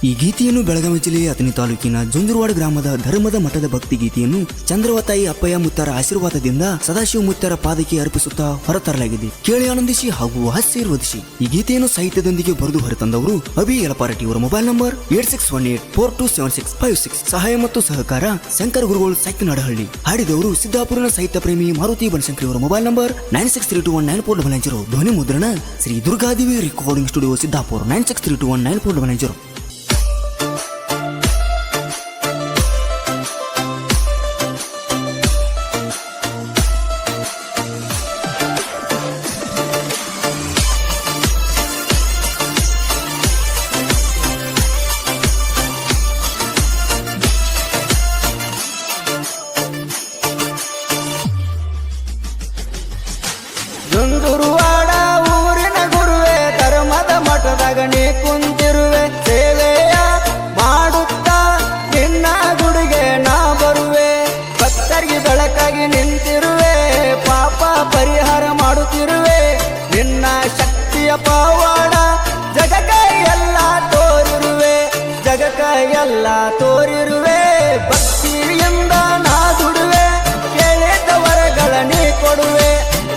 ಈ ಗೀತೆಯನ್ನು ಬೆಳಗಾವಿ ಜಿಲ್ಲೆಯ ಅಥಣಿ ತಾಲೂಕಿನ ಜುಂಜುರವಾಡ ಗ್ರಾಮದ ಧರ್ಮದ ಮಠದ ಭಕ್ತಿ ಗೀತೆಯನ್ನು ಚಂದ್ರವತಾಯಿ ಅಪ್ಪಯ್ಯ ಮುತ್ತರ ಆಶೀರ್ವಾದದಿಂದ ಸದಾಶಿವ ಮುತ್ತರ ಪಾದಕ್ಕೆ ಅರ್ಪಿಸುತ್ತಾ ಹೊರತರಲಾಗಿದೆ. ಕೇಳಿ ಆನಂದಿಸಿ ಹಾಗೂ ಆಶೀರ್ವದಿಸಿ. ಈ ಗೀತೆಯನ್ನು ಸಾಹಿತ್ಯದೊಂದಿಗೆ ಬರೆದು ಹೊರತಂದವರು ಅಭಿ ಯಲಪಾರಟಿ. ಇವರ ಮೊಬೈಲ್ ನಂಬರ್ 8618427656. ಸಹಾಯ ಮತ್ತು ಸಹಕಾರ ಶಂಕರ ಗುರುಗಳು ಸೈಕನಡಹಳ್ಳಿ. ಹಾಡಿದವರು ಸಿದ್ದಾಪುರನ ಸಾಹಿತ್ಯ ಪ್ರೇಮಿ ಮಾರುತಿ ಬನಶಂಕರಿ. ಇವರ ಮೊಬೈಲ್ ನಂಬರ್ 9632194990. ಧ್ವನಿ ಮುದ್ರಣ ಶ್ರೀ ದುರ್ಗಾದೇವಿ ರೆಕಾರ್ಡಿಂಗ್ ಸ್ಟುಡಿಯೋ ಸಿದ್ದಾಪುರ 9632194990. ಜುಂಜುರವಾಡ ಊರಿನ ಗುರುವೆ ಧರ್ಮದ ಮಠದಾಗ ನೀ ಕುಂತಿರುವೆ. ಸೇವೆಯ ಮಾಡುತ್ತಾ ನಿನ್ನ ಗುಡಿಗೆ ನಾ ಬರುವೆ. ಭಕ್ತರಿಗೆ ಬೆಳಕಾಗಿ ನಿಂತಿರುವೆ. ಪಾಪ ಪರಿಹಾರ ಮಾಡುತ್ತಿರುವೆ. ನಿನ್ನ ಶಕ್ತಿಯ ಪವಾಡ ಜಗಕ್ಕ ಎಲ್ಲ ತೋರಿರುವೆ. ಜಗಕ್ಕ ಎಲ್ಲ ತೋರಿರುವೆ. ಭಕ್ತಿಯಿಂದ ನಾ ದುಡುವೆ. ಕೇಳಿದ ವರಗಳ ನೀ ಕೊಡುವೆ.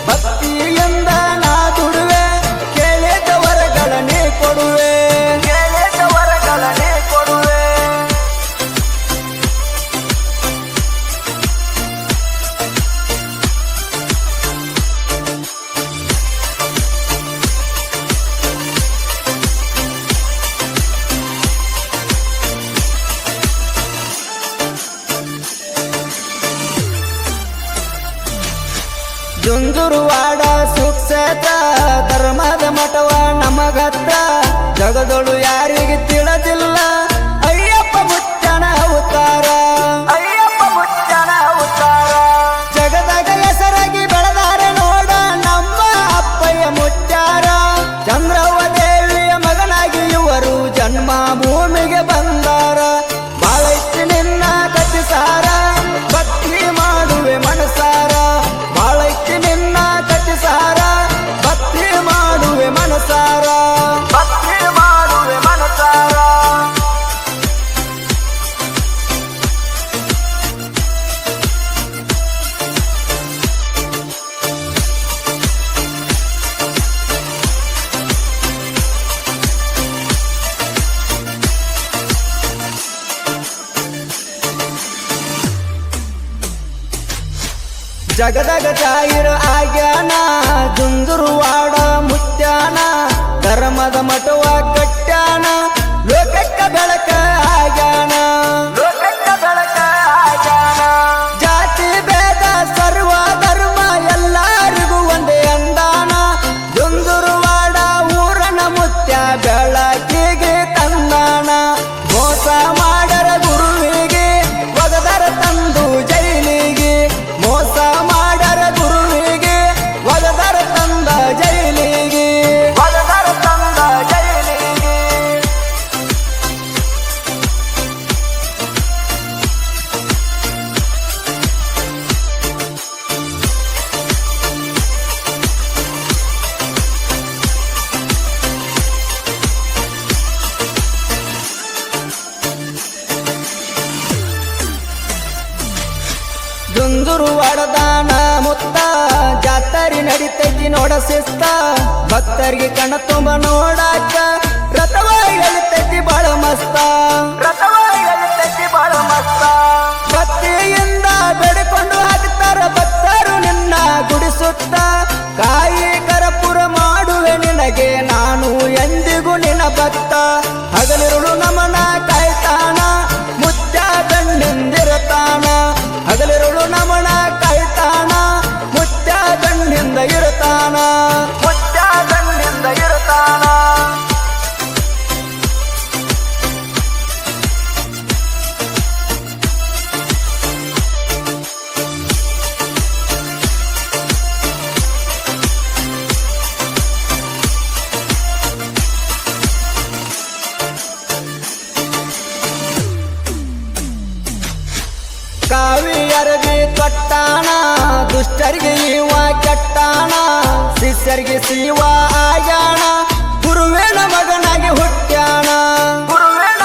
ಭಕ್ತಿಯಿಂದ ನಾ ದುಡುವೆ. ಕೇಳಿದ ವರಗಳ ನೀ ಕೊಡುವೆ. ಕೇಳಿದ ವರಗಳ ನೀ ಕೊಡುವೆ. ಜುಂಜುರವಾಡ ಸುಕ್ಷೇತ್ರ ಧರ್ಮದ ಮಠವ ನಮಗತ್ರ. ಜಗದೊಳು ಯಾರಿಗೆ ತಿಳಿದಿಲ್ಲ ಅಯ್ಯಪ್ಪ ಮುಚ್ಚನ ಅವತಾರ. ಅಯ್ಯಪ್ಪ ಮುಚ್ಚನ ಅವತಾರ ಜಗದಾಗ ಹೆಸರಾಗಿ ಬೆಳೆದಾರೆ ನೋಡ ನಮ್ಮ ಅಪ್ಪಯ್ಯ ಮುಚ್ಚಾರ. ಚಂದ್ರವ್ವ ದೇವಿಯ ಮಗನಾಗಿ ಇವರು ಜನ್ಮ ಭೂಮಿಗೆ ಬಂದಾರ. ಬಾಳೈತಿ ನಿನ್ನ ಕಥಿಸಾರ. ಭಕ್ತಿ ಮಾಡುವೆ ಮನಸಾರ. ಬಾಳೈತಿ ನಿನ್ನ ಕಥಿಸಾರ. ಭಕ್ತಿ ಮಾಡುವೆ ಮನಸಾರ. ಭಕ್ತಿ ಮಾಡುವೆ ಮನಸಾರ. ಜಗದಾಗ ಜಾಹಿರ ಆಗ್ಯಾನ ಜುಂಜುರವಾಡ ಮುತ್ಯಾನ. ಧರ್ಮದ ಮಠವ ಕಟ್ಯಾನ. ಲೋಕಕ್ಕ ಬೆಳಕ ಆಗ್ಯಾನ. ಲೋಕಕ್ಕ ಬೆಳಕ ಆಗ್ಯಾನ. ಜಾತಿ ಭೇದ ಸರ್ವ ಧರ್ಮ ಎಲ್ಲರಿಗೂ ಒಂದೇ ಅಂದಾನ. ಜುಂಜುರವಾಡ ಊರನ ಮುತ್ಯ ಬೆಳಕಿಗೆ ತಂದಾನ. ಮೋಸ ಮಾಡರ ಗುರುವಿಗೆ ಒಗದರ ತಂದು ಜೈಲಿಗೆ. ಮೋಸ ಮಾಡರ ಗುರುವಿಗೆ ಒಗದರ ತಂದ ಜೈಲಿಗೆ. ಒಗದರ ತಂದ ಜೈಲಿಗೆ. ಜುಂಜುರವಾಡದಾನ ಮುತ್ತ ಜಾತರಿ ನಡಿತೈತಿ ನೋಡ ಶಿಸ್ತ. ಭಕ್ತರಿಗೆ ಕಣ ತುಂಬ ನೋಡಾಕ ರಥವ ಎಳಿತೈತಿ ಬಾಳ ಮಸ್ತ. ರಥವ ಎಳಿತೈತಿ ಬಾಳ ಮಸ್ತ. ಭಕ್ತಿಯಿಂದ ಬೇಡಿಕೊಂಡು ಹಾಕ್ತಾರ ಭಕ್ತರು ನಿನ್ನ ಗುಡಿಸುತ್ತ. ಕಾಯಿ ಕರಪುರ ಮಾಡುವೆ ನಿನಗೆ ನಾನು ಎಂದಿಗೂ ನಿನ್ನ ಭಕ್ತ. ಹಗಲಿರುಳು ನಮನ ಕಾಯ್ತಾನ. ಮುತ್ಯ ಗಣ್ಣಿಂದಿರತಾನ. ಹಗಲಿರುಳು ನಮನ ಕಾಯ್ತಾನ. ಮುತ್ಯ ಗಣ್ಣಿಂದ ಇರುತ್ತಾನ. ಮುತ್ಯ ಗಣ್ಣಿಂದ ಇರುತ್ತಾನ. ಕಾವಿ ಅರವಿ ತೊಟ್ಟಾನ. ದುಷ್ಟರಿಗೆ ಇವ ಕೆಟ್ಟಾನ. ಶಿಷ್ಯರಿಗೆ ಶಿವ ಆಗ್ಯಾನ. ಗುರುವಿನ ಮಗನಾಗಿ ಹುಟ್ಟ್ಯಾನ. ಗುರುವಿನ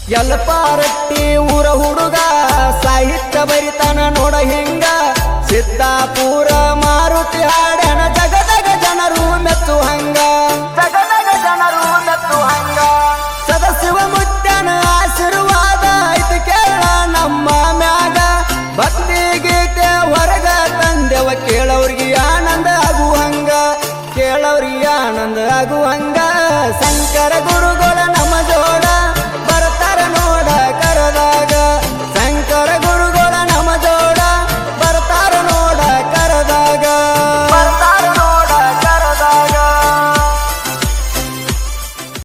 ಯಲ್ಪಾರಟ್ಟಿ ಊರ ಹುಡುಗ ಸಾಹಿತ್ಯ ಬರಿತಾನ ನೋಡ ಹಿಂಗ ಸಿದ್ದಾಪುರ ಮಾರುತಿ ಹಾಡನ ಜಗದಗ ಜನರು ಮೆಚ್ಚು ಹಂಗ ಸದಸ್ಯವ ಮುತ್ಯನ ಆಶೀರ್ವಾದ ಐತಿ ಕೇಳ ನಮ್ಮ ಮ್ಯಾಗ ಭಕ್ತಿ ಗೀತೆ ಹೊರಗ ತಂದೆವ ಕೇಳವ್ರಿಗೆ ಆನಂದ ಆಗುವಂಗ